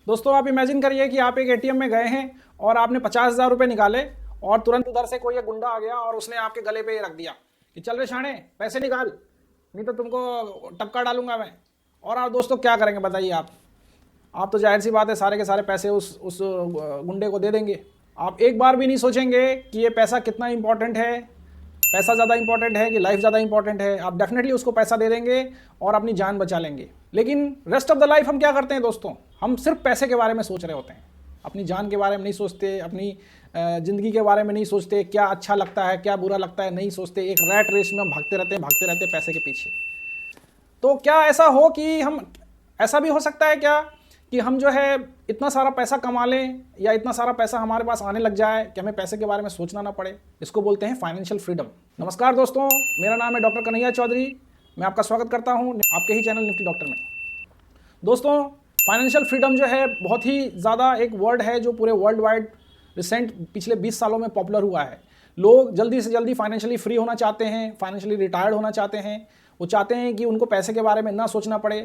दोस्तों आप इमेजिन करिए कि आप एक एटीएम में गए हैं और आपने 50,000 रुपये निकाले और तुरंत उधर से कोई एक गुंडा आ गया और उसने आपके गले पे ये रख दिया कि चल रे शाणे पैसे निकाल, नहीं तो तुमको टपका डालूंगा मैं। और आप दोस्तों क्या करेंगे बताइए आप तो जाहिर सी बात है सारे के सारे पैसे उस गुंडे को दे देंगे। आप एक बार भी नहीं सोचेंगे कि ये पैसा कितना इंपॉर्टेंट है, पैसा ज़्यादा इंपॉर्टेंट है कि लाइफ ज़्यादा इंपॉर्टेंट है। आप डेफिनेटली उसको पैसा दे देंगे और अपनी जान बचा लेंगे। लेकिन रेस्ट ऑफ द लाइफ हम क्या करते हैं दोस्तों, हम सिर्फ पैसे के बारे में सोच रहे होते हैं, अपनी जान के बारे में नहीं सोचते, अपनी ज़िंदगी के बारे में नहीं सोचते, क्या अच्छा लगता है क्या बुरा लगता है नहीं सोचते। एक रैट रेस में हम भागते रहते हैं पैसे के पीछे। तो क्या ऐसा हो कि हम, ऐसा भी हो सकता है क्या कि हम जो है इतना सारा पैसा कमा लें या इतना सारा पैसा हमारे पास आने लग जाए कि हमें पैसे के बारे में सोचना ना पड़े। इसको बोलते हैं फाइनेंशियल फ्रीडम। नमस्कार दोस्तों, मेरा नाम है डॉक्टर कन्हैया चौधरी। मैं आपका स्वागत करता हूं आपके ही चैनल निफ्टी डॉक्टर में। दोस्तों फाइनेंशियल फ्रीडम जो है बहुत ही ज़्यादा एक वर्ड है जो पूरे वर्ल्ड वाइड रिसेंट पिछले 20 सालों में पॉपुलर हुआ है। लोग जल्दी से जल्दी फाइनेंशियली फ्री होना चाहते हैं, फाइनेंशियली रिटायर्ड होना चाहते हैं। वो चाहते हैं कि उनको पैसे के बारे में ना सोचना पड़े।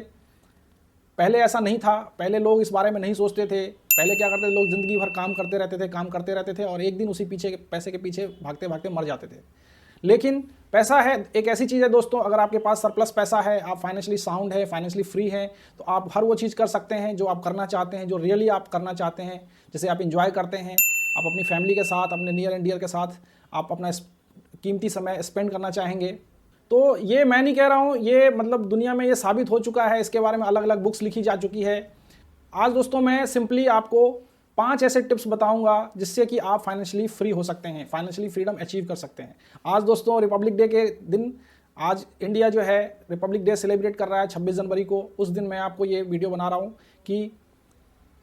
पहले ऐसा नहीं था, पहले लोग इस बारे में नहीं सोचते थे। पहले क्या करते थे, लोग ज़िंदगी भर काम करते रहते थे और एक दिन उसी पैसे के पीछे भागते भागते मर जाते थे। लेकिन पैसा है एक ऐसी चीज़ है दोस्तों, अगर आपके पास सरप्लस पैसा है, आप फाइनेंशियली साउंड है, फाइनेंशियली फ्री हैं, तो आप हर वो चीज़ कर सकते हैं जो आप करना चाहते हैं, जो रियली आप करना चाहते हैं, जैसे आप इंजॉय करते हैं। आप अपनी फैमिली के साथ, अपने नियर एंड डियर के साथ आप अपना कीमती समय स्पेंड करना चाहेंगे। तो ये मैं नहीं कह रहा हूँ, ये मतलब दुनिया में ये साबित हो चुका है, इसके बारे में अलग अलग बुक्स लिखी जा चुकी है। आज दोस्तों मैं सिंपली आपको 5 ऐसे टिप्स बताऊंगा जिससे कि आप फाइनेंशियली फ्री हो सकते हैं, फाइनेंशियली फ्रीडम अचीव कर सकते हैं। आज दोस्तों रिपब्लिक डे के दिन, आज इंडिया जो है रिपब्लिक डे सेलिब्रेट कर रहा है 26 जनवरी को। उस दिन मैं आपको ये वीडियो बना रहा हूँ कि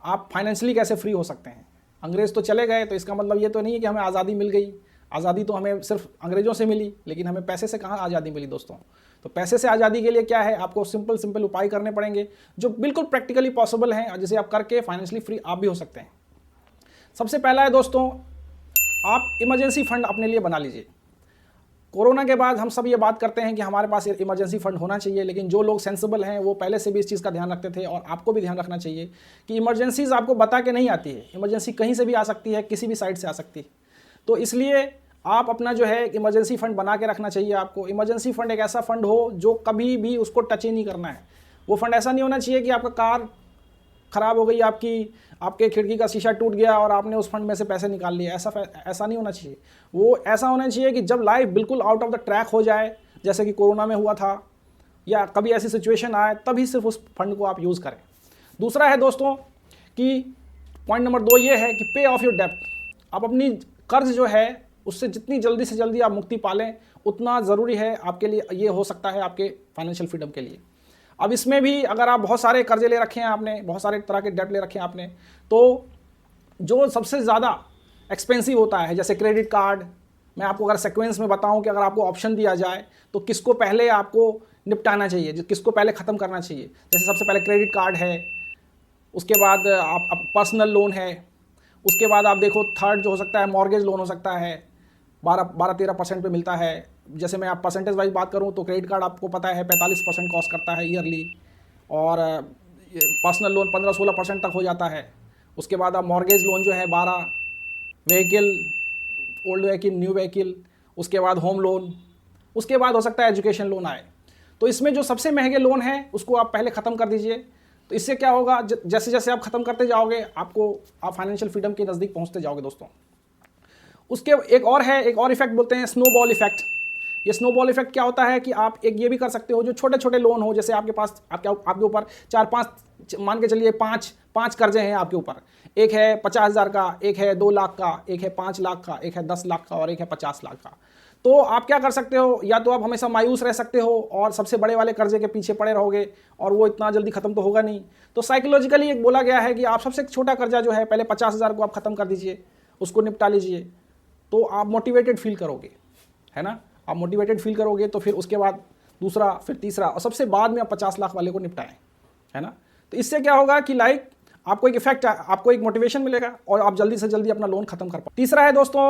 आप फाइनेंशियली कैसे फ्री हो सकते हैं। अंग्रेज़ तो चले गए तो इसका मतलब ये तो नहीं है कि हमें आज़ादी मिल गई। आज़ादी तो हमें सिर्फ अंग्रेज़ों से मिली, लेकिन हमें पैसे से कहाँ आज़ादी मिली दोस्तों। तो पैसे से आज़ादी के लिए क्या है, आपको सिंपल उपाय करने पड़ेंगे जो बिल्कुल प्रैक्टिकली पॉसिबल हैं और जिसे आप करके फाइनेंशियली फ्री आप भी हो सकते हैं। सबसे पहला है दोस्तों, आप इमरजेंसी फंड अपने लिए बना लीजिए। कोरोना के बाद हम सब ये बात करते हैं कि हमारे पास इमरजेंसी फंड होना चाहिए, लेकिन जो लोग सेंसिबल हैं वो पहले से भी इस चीज़ का ध्यान रखते थे और आपको भी ध्यान रखना चाहिए कि इमरजेंसीज आपको बता के नहीं आती है। इमरजेंसी कहीं से भी आ सकती है, किसी भी साइड से आ सकती है। तो इसलिए आप अपना जो है इमरजेंसी फंड बना के रखना चाहिए आपको। इमरजेंसी फंड एक ऐसा फंड हो जो कभी भी उसको टच ही नहीं करना है। वो फंड ऐसा नहीं होना चाहिए कि आपका कार ख़राब हो गई, आपके खिड़की का शीशा टूट गया और आपने उस फंड में से पैसे निकाल लिए। ऐसा नहीं होना चाहिए। वो ऐसा होना चाहिए कि जब लाइफ बिल्कुल आउट ऑफ द ट्रैक हो जाए, जैसे कि कोरोना में हुआ था, या कभी ऐसी सिचुएशन आए, तभी सिर्फ उस फंड को आप यूज़ करें। दूसरा है दोस्तों कि पॉइंट नंबर 2 ये है कि पे ऑफ योर डेप्ट। आप अपनी कर्ज जो है उससे जितनी जल्दी से जल्दी आप मुक्ति पालें उतना ज़रूरी है आपके लिए। ये हो सकता है आपके फाइनेंशियल फ्रीडम के लिए। अब इसमें भी अगर आप बहुत सारे कर्जे ले रखे हैं आपने, बहुत सारे तरह के डेट ले रखे हैं आपने, तो जो सबसे ज़्यादा एक्सपेंसिव होता है जैसे क्रेडिट कार्ड, मैं आपको अगर सीक्वेंस में बताऊं कि अगर आपको ऑप्शन दिया जाए तो किसको पहले आपको निपटाना चाहिए, किसको पहले ख़त्म करना चाहिए। जैसे सबसे पहले क्रेडिट कार्ड है, उसके बाद आप पर्सनल लोन है, उसके बाद आप देखो थर्ड जो हो सकता है मॉर्गेज लोन हो सकता है, 12-13% पे मिलता है। जैसे मैं आप परसेंटेज वाइज बात करूं तो क्रेडिट कार्ड आपको पता है 45% कॉस्ट करता है ईयरली, और पर्सनल लोन 15-16% तक हो जाता है। उसके बाद आप मॉर्गेज लोन जो है 12, vehicle, old vehicle, new vehicle, उसके बाद होम लोन, उसके बाद हो सकता है एजुकेशन लोन आए। तो इसमें जो सबसे महंगे लोन है उसको आप पहले ख़त्म कर दीजिए। तो इससे क्या होगा, जैसे जैसे आप ख़त्म करते जाओगे आप फाइनेंशियल फ्रीडम के नज़दीक पहुँचते जाओगे दोस्तों। उसके एक और इफेक्ट बोलते हैं स्नोबॉल इफेक्ट। ये स्नोबॉल इफेक्ट क्या होता है कि आप एक ये भी कर सकते हो, जो छोटे छोटे लोन हो, जैसे आपके पास आपके ऊपर 4-5, मान के चलिए 5 कर्जे हैं आपके ऊपर। एक है 50,000 का, एक है 2 लाख का, एक है 5 लाख का, एक है 10 लाख का और एक है 50 लाख का। तो आप क्या कर सकते हो, या तो आप हमेशा मायूस रह सकते हो और सबसे बड़े वाले कर्जे के पीछे पड़े रहोगे और वो इतना जल्दी खत्म तो होगा नहीं। तो साइकोलॉजिकली एक बोला गया है कि आप सबसे छोटा कर्जा जो है पहले 50,000 को आप ख़त्म कर दीजिए, उसको निपटा लीजिए, तो आप मोटिवेटेड फील करोगे, है ना। आप मोटिवेटेड फील करोगे तो फिर उसके बाद दूसरा, फिर तीसरा, और सबसे बाद में आप 50 लाख वाले को निपटाएं, है ना। तो इससे क्या होगा कि लाइक आपको एक इफेक्ट, आपको एक मोटिवेशन मिलेगा और आप जल्दी से जल्दी अपना लोन खत्म कर पाओ। तीसरा है दोस्तों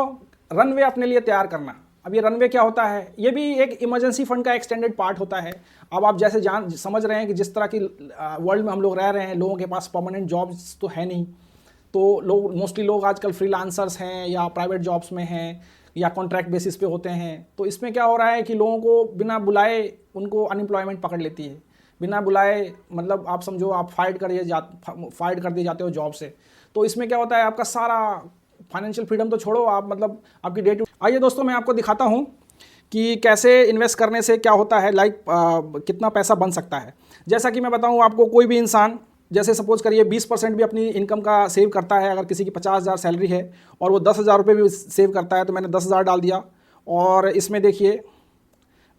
रनवे अपने लिए तैयार करना। अब ये रनवे क्या होता है, ये भी एक इमरजेंसी फंड का एक्सटेंडेड पार्ट होता है। अब आप जैसे समझ रहे हैं कि जिस तरह की वर्ल्ड में हम लोग रह रहे हैं, लोगों के पास परमानेंट जॉब्स तो है नहीं, तो लोग मोस्टली लोग आजकल फ्रीलांसर्स हैं या प्राइवेट जॉब्स में हैं या कॉन्ट्रैक्ट बेसिस पे होते हैं। तो इसमें क्या हो रहा है कि लोगों को बिना बुलाए उनको अनएम्प्लॉयमेंट पकड़ लेती है, बिना बुलाए, मतलब आप समझो आप फाइट कर दिए जाते हो जॉब से। तो इसमें क्या होता है, आपका सारा फाइनेंशियल फ्रीडम तो छोड़ो, आप मतलब आपकी डे टू। आइए दोस्तों, मैं आपको दिखाता हूँ कि कैसे इन्वेस्ट करने से क्या होता है, कितना पैसा बन सकता है। जैसा कि मैं बताऊँ आपको, कोई भी इंसान जैसे सपोज करिए 20% भी अपनी इनकम का सेव करता है, अगर किसी की 50,000 सैलरी है और वो 10,000 रुपये भी सेव करता है, तो मैंने 10,000 डाल दिया और इसमें देखिए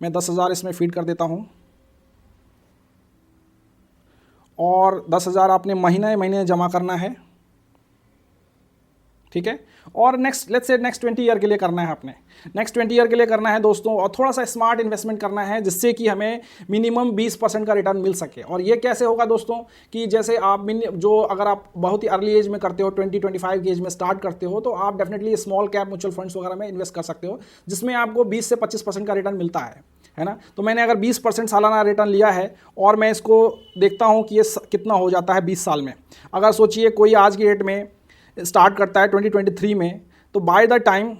मैं 10,000 इसमें फीड कर देता हूँ और 10,000 आपने महीने जमा करना है, ठीक है। और नेक्स्ट 20 ईयर के लिए करना है, आपने नेक्स्ट 20 ईयर के लिए करना है दोस्तों। और थोड़ा सा स्मार्ट इन्वेस्टमेंट करना है जिससे कि हमें मिनिमम 20% का रिटर्न मिल सके। और ये कैसे होगा दोस्तों, कि जैसे आप अगर आप बहुत ही अर्ली एज में करते हो, 20-25 की एज में स्टार्ट करते हो, तो आप definitely small cap mutual funds वगैरह में इन्वेस्ट कर सकते हो, जिसमें आपको 20 से 25% का रिटर्न मिलता है ना। तो मैंने अगर 20% सालाना रिटर्न लिया है और मैं इसको देखता हूँ कि ये कितना हो जाता है 20 साल में। अगर सोचिए कोई आज की डेट में स्टार्ट करता है 2023 में, तो बाय द टाइम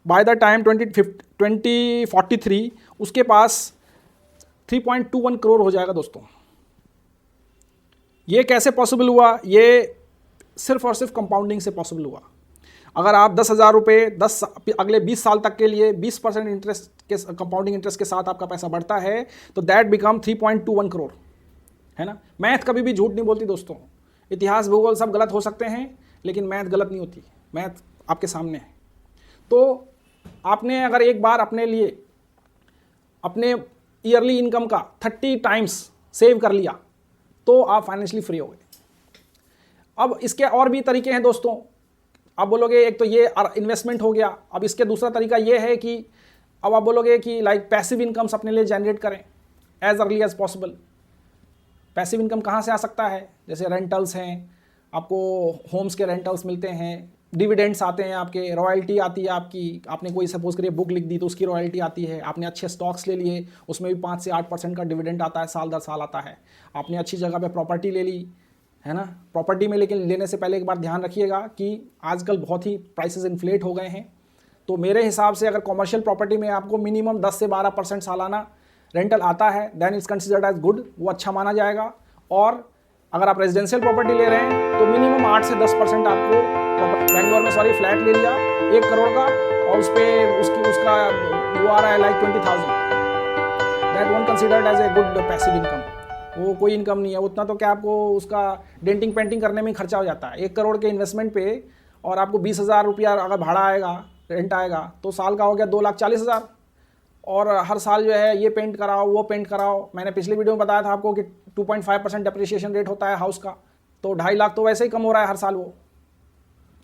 2043 उसके पास 3.21 करोड़ हो जाएगा दोस्तों। ये कैसे पॉसिबल हुआ? ये सिर्फ और सिर्फ कंपाउंडिंग से पॉसिबल हुआ। अगर आप 10,000 रुपये अगले 20 साल तक के लिए 20% इंटरेस्ट के कंपाउंडिंग इंटरेस्ट के साथ आपका पैसा बढ़ता है, तो दैट बिकम 3.21 करोड़, है ना। मैथ कभी भी झूठ नहीं बोलती दोस्तों। इतिहास भूगोल सब गलत हो सकते हैं, लेकिन मैथ गलत नहीं होती, मैथ आपके सामने है। तो आपने अगर एक बार अपने लिए अपने ईयरली इनकम का 30 टाइम्स सेव कर लिया, तो आप फाइनेंशियली फ्री हो गए। अब इसके और भी तरीके हैं दोस्तों। आप बोलोगे एक तो ये इन्वेस्टमेंट हो गया, अब इसके दूसरा तरीका ये है कि अब आप बोलोगे कि पैसिव इनकम्स अपने लिए जनरेट करें as early as possible. Passive income कहाँ से आ सकता है? जैसे रेंटल्स हैं, आपको होम्स के रेंटल्स मिलते हैं, डिविडेंड्स आते हैं, आपके रॉयल्टी आती है आपकी। आपने कोई सपोज करिए बुक लिख दी तो उसकी रॉयल्टी आती है। आपने अच्छे स्टॉक्स ले लिए, उसमें भी 5 से 8% का डिविडेंड आता है, साल दर साल आता है। आपने अच्छी जगह पे प्रॉपर्टी ले ली, है ना। प्रॉपर्टी में लेकिन लेने से पहले एक बार ध्यान रखिएगा कि आजकल बहुत ही प्राइसेस इन्फ्लेट हो गए हैं। तो मेरे हिसाब से अगर कॉमर्शियल प्रॉपर्टी में आपको मिनिमम 10 से 12% सालाना रेंटल आता है, then it's considered as good, वो अच्छा माना जाएगा। और अगर आप रेजिडेंशियल प्रॉपर्टी ले रहे हैं तो मिनिमम 8 से 10% आपको, बेंगलोर में फ्लैट ले लिया 1 करोड़ का और उस पर उसका वो आ रहा है 20,000, that one considered as a good passive income. वो कोई इनकम नहीं है उतना, तो क्या आपको उसका डेंटिंग पेंटिंग करने में खर्चा हो जाता है 1 करोड़ के इन्वेस्टमेंट पे, और आपको 20,000 रुपया अगर भाड़ा आएगा, रेंट आएगा, तो साल का हो गया 2,40,000। और हर साल जो है ये पेंट कराओ, वो पेंट कराओ। मैंने पिछली वीडियो में बताया था आपको कि 2.5% डेप्रिसिएशन रेट होता है हाउस का, तो 2.5 लाख तो वैसे ही कम हो रहा है हर साल वो,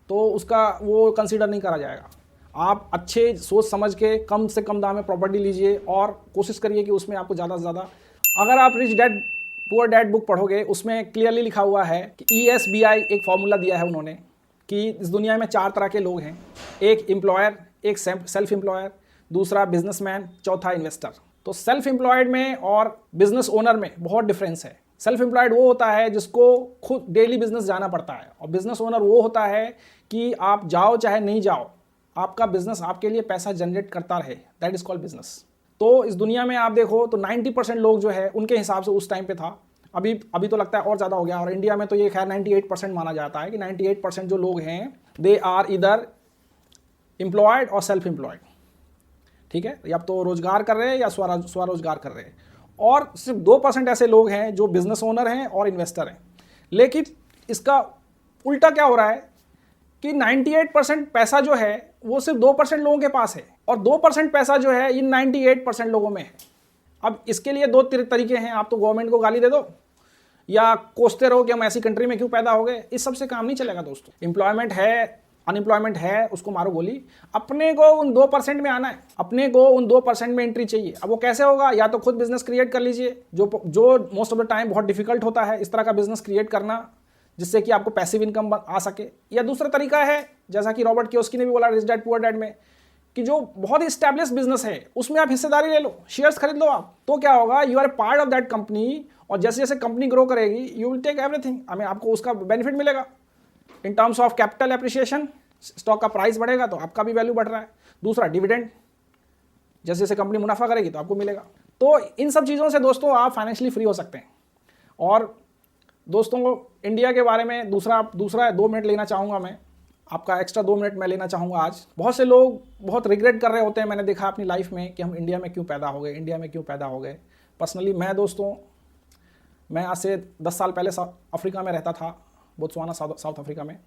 तो उसका वो कंसीडर नहीं करा जाएगा। आप अच्छे सोच समझ के कम से कम दाम में प्रॉपर्टी लीजिए और कोशिश करिए कि उसमें आपको ज़्यादा से ज़्यादा। अगर आप rich dad poor dad book पढ़ोगे, उसमें क्लियरली लिखा हुआ है कि ESBI एक फॉर्मूला दिया है उन्होंने कि इस दुनिया में 4 तरह के लोग हैं, एक एम्प्लॉयर, एक सेल्फ एम्प्लॉयर, दूसरा बिजनेसमैन, चौथा इन्वेस्टर। तो सेल्फ एम्प्लॉयड में और बिजनेस ओनर में बहुत डिफरेंस है। सेल्फ एम्प्लॉयड वो होता है जिसको खुद डेली बिजनेस जाना पड़ता है, और बिजनेस ओनर वो होता है कि आप जाओ चाहे नहीं जाओ, आपका बिजनेस आपके लिए पैसा जनरेट करता रहे, दैट इज कॉल्ड बिजनेस। तो इस दुनिया में आप देखो तो 90% लोग जो है उनके हिसाब से उस टाइम पे था, अभी तो लगता है और ज़्यादा हो गया, और इंडिया में तो ये खैर 98% माना जाता है कि 98% जो लोग हैं दे आर इधर एम्प्लॉयड और सेल्फ एम्प्लॉयड, ठीक है, या तो रोजगार कर रहे हैं या स्वरोजगार कर रहे हैं। और सिर्फ 2% ऐसे लोग हैं जो बिजनेस ओनर हैं और इन्वेस्टर हैं। लेकिन इसका उल्टा क्या हो रहा है कि 98% पैसा जो है वो सिर्फ 2% लोगों के पास है, और 2% पैसा जो है इन 98% लोगों में है। अब इसके लिए 2 तरीके हैं, आप तो गवर्नमेंट को गाली दे दो या कोसते रहो कि हम ऐसी कंट्री में क्यों पैदा हो गए। इस सबसे काम नहीं चलेगा दोस्तों। एम्प्लॉयमेंट है, अनएम्प्लॉयमेंट है, उसको मारो गोली। अपने को उन 2% में आना है, अपने को उन 2% में एंट्री चाहिए। अब वो कैसे होगा? या तो खुद बिजनेस क्रिएट कर लीजिए, जो मोस्ट ऑफ द टाइम बहुत डिफिकल्ट होता है इस तरह का बिजनेस क्रिएट करना, जिससे कि आपको पैसिव इनकम आ सके। या दूसरा तरीका है, जैसा कि रॉबर्ट कियोसाकी ने भी बोला रिच डैड पुअर डैड में, कि जो बहुत ही स्टैब्लिश बिजनेस है उसमें आप हिस्सेदारी ले लो, शेयर्स खरीद लो आप, तो क्या होगा, you are part of that company, और जैसे जैसे कंपनी ग्रो करेगी यू विल टेक एवरीथिंग, हमें आपको उसका बेनिफिट मिलेगा in terms of capital appreciation, stock का प्राइस बढ़ेगा तो आपका भी वैल्यू बढ़ रहा है। दूसरा डिविडेंड, जैसे जैसे कंपनी मुनाफा करेगी तो आपको मिलेगा। तो इन सब चीज़ों से दोस्तों आप फाइनेंशियली फ्री हो सकते हैं। और दोस्तों इंडिया के बारे में दूसरा 2 मिनट लेना चाहूँगा मैं, आपका एक्स्ट्रा 2 मिनट मैं लेना चाहूँगा आज। बहुत से लोग बहुत रिग्रेट कर रहे होते हैं, मैंने देखा अपनी लाइफ में, कि हम इंडिया में क्यों पैदा हो गए, इंडिया में क्यों पैदा हो गए। पर्सनली मैं दोस्तों, मैं आज से 10 साल पहले अफ्रीका में रहता था, बोत्सवाना साउथ अफ्रीका में,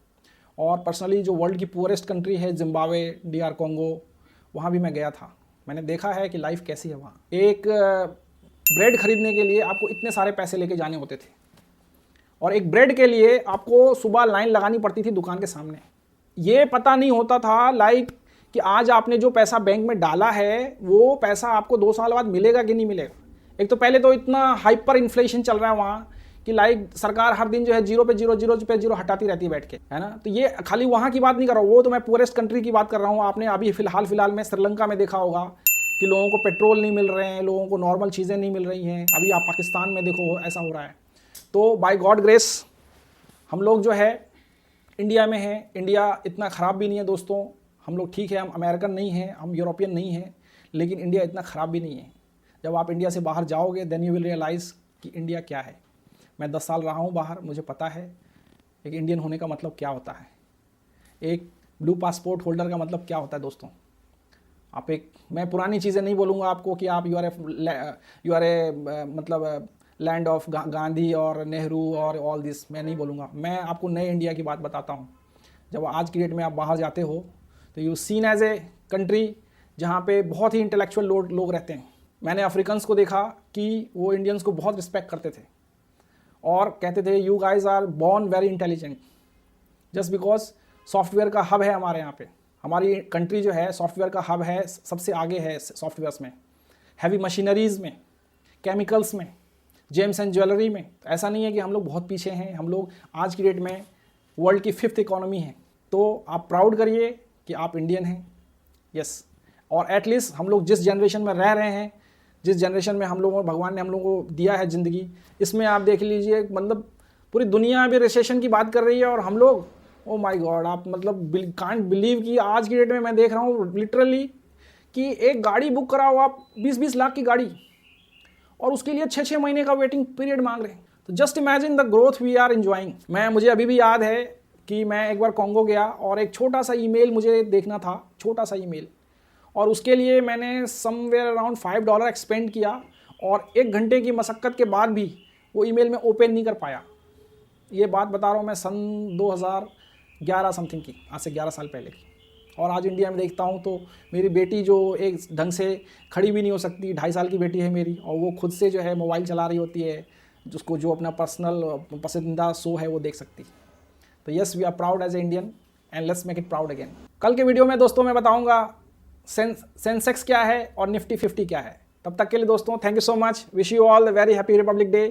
और पर्सनली जो वर्ल्ड की पुअरेस्ट कंट्री है जिम्बाब्वे, DR कॉन्गो, वहाँ भी मैं गया था। मैंने देखा है कि लाइफ कैसी है वहाँ। एक ब्रेड खरीदने के लिए आपको इतने सारे पैसे लेके जाने होते थे, और एक ब्रेड के लिए आपको सुबह लाइन लगानी पड़ती थी दुकान के सामने। ये पता नहीं होता था कि आज आपने जो पैसा बैंक में डाला है वो पैसा आपको 2 साल बाद मिलेगा कि नहीं मिलेगा। एक तो पहले तो इतना हाइपर इन्फ्लेशन चल रहा है वहाँ कि सरकार हर दिन जो है 0 पे 0 हटाती रहती है बैठ के, है ना। तो ये खाली वहाँ की बात नहीं कर रहा हूँ, वो तो मैं पुअरेस्ट कंट्री की बात कर रहा हूँ। आपने अभी फिलहाल में श्रीलंका में देखा होगा कि लोगों को पेट्रोल नहीं मिल रहे हैं, लोगों को नॉर्मल चीज़ें नहीं मिल रही हैं। अभी आप पाकिस्तान में देखो ऐसा हो रहा है। तो बाय गॉड ग्रेस हम लोग जो है इंडिया में हैं। इंडिया इतना ख़राब भी नहीं है दोस्तों, हम लोग ठीक है, हम अमेरिकन नहीं हैं, हम यूरोपियन नहीं हैं, लेकिन इंडिया इतना ख़राब भी नहीं है। जब आप इंडिया से बाहर जाओगे देन यू विल रियलाइज़ कि इंडिया क्या है। मैं 10 साल रहा हूँ बाहर, मुझे पता है एक इंडियन होने का मतलब क्या होता है, एक ब्लू पासपोर्ट होल्डर का मतलब क्या होता है दोस्तों। मैं पुरानी चीज़ें नहीं बोलूँगा आपको कि आप यू आर ए मतलब लैंड ऑफ गांधी और नेहरू और ऑल दिस, मैं नहीं बोलूँगा। मैं आपको नए इंडिया की बात बताता हूँ। जब आज की डेट में आप बाहर जाते हो तो you seen as a country जहाँ पे बहुत ही इंटेलेक्चुअल लोग रहते हैं। मैंने अफ्रीकन्स को देखा कि वो इंडियंस को बहुत रिस्पेक्ट करते थे और कहते थे you guys are born very intelligent, just because software का हब है हमारे यहाँ पे। हमारी कंट्री जो है सॉफ्टवेयर का हब है, सबसे आगे है सॉफ्टवेयर्स में, हैवी मशीनरीज़ में, केमिकल्स में, जेम्स एंड ज्वेलरी में। ऐसा नहीं है कि हम लोग बहुत पीछे हैं, हम लोग आज की डेट में वर्ल्ड की 5th इकोनॉमी है। तो आप प्राउड करिए कि आप इंडियन हैं, यस। और एटलीस्ट हम लोग जिस जनरेशन में रह रहे हैं, जिस जनरेशन में भगवान ने हम लोगों को दिया है ज़िंदगी, इसमें आप देख लीजिए मतलब पूरी दुनिया अभी रिसेशन की बात कर रही है और हम लोग, ओ माय गॉड, आप मतलब कांट बिलीव कि आज की डेट में मैं देख रहा हूँ लिटरली कि एक गाड़ी बुक कराओ आप 20-20 लाख की गाड़ी, और उसके लिए 6-6 महीने का वेटिंग पीरियड मांग रहे हैं। तो just imagine the growth we are enjoying. मुझे अभी भी याद है कि मैं एक बार कॉन्गो गया और एक छोटा सा ईमेल मुझे देखना था, छोटा सा ईमेल, और उसके लिए मैंने समवेयर अराउंड $5 एक्सपेंड किया, और 1 घंटे की मशक्क़त के बाद भी वो ईमेल में ओपन नहीं कर पाया। ये बात बता रहा हूँ मैं सन 2011 समथिंग की, आज से 11 साल पहले की। और आज इंडिया में देखता हूँ तो मेरी बेटी जो एक ढंग से खड़ी भी नहीं हो सकती, 2.5 साल की बेटी है मेरी, और वो खुद से जो है मोबाइल चला रही होती है, जिसको जो अपना पर्सनल पसंदीदा शो है वो देख सकती। तो yes, we are proud as a Indian and let's make it proud again. कल के वीडियो में दोस्तों मैं बताऊँगा सेंसेक्स क्या है और निफ्टी 50 क्या है। तब तक के लिए दोस्तों thank you so much, wish you all the very happy Republic day.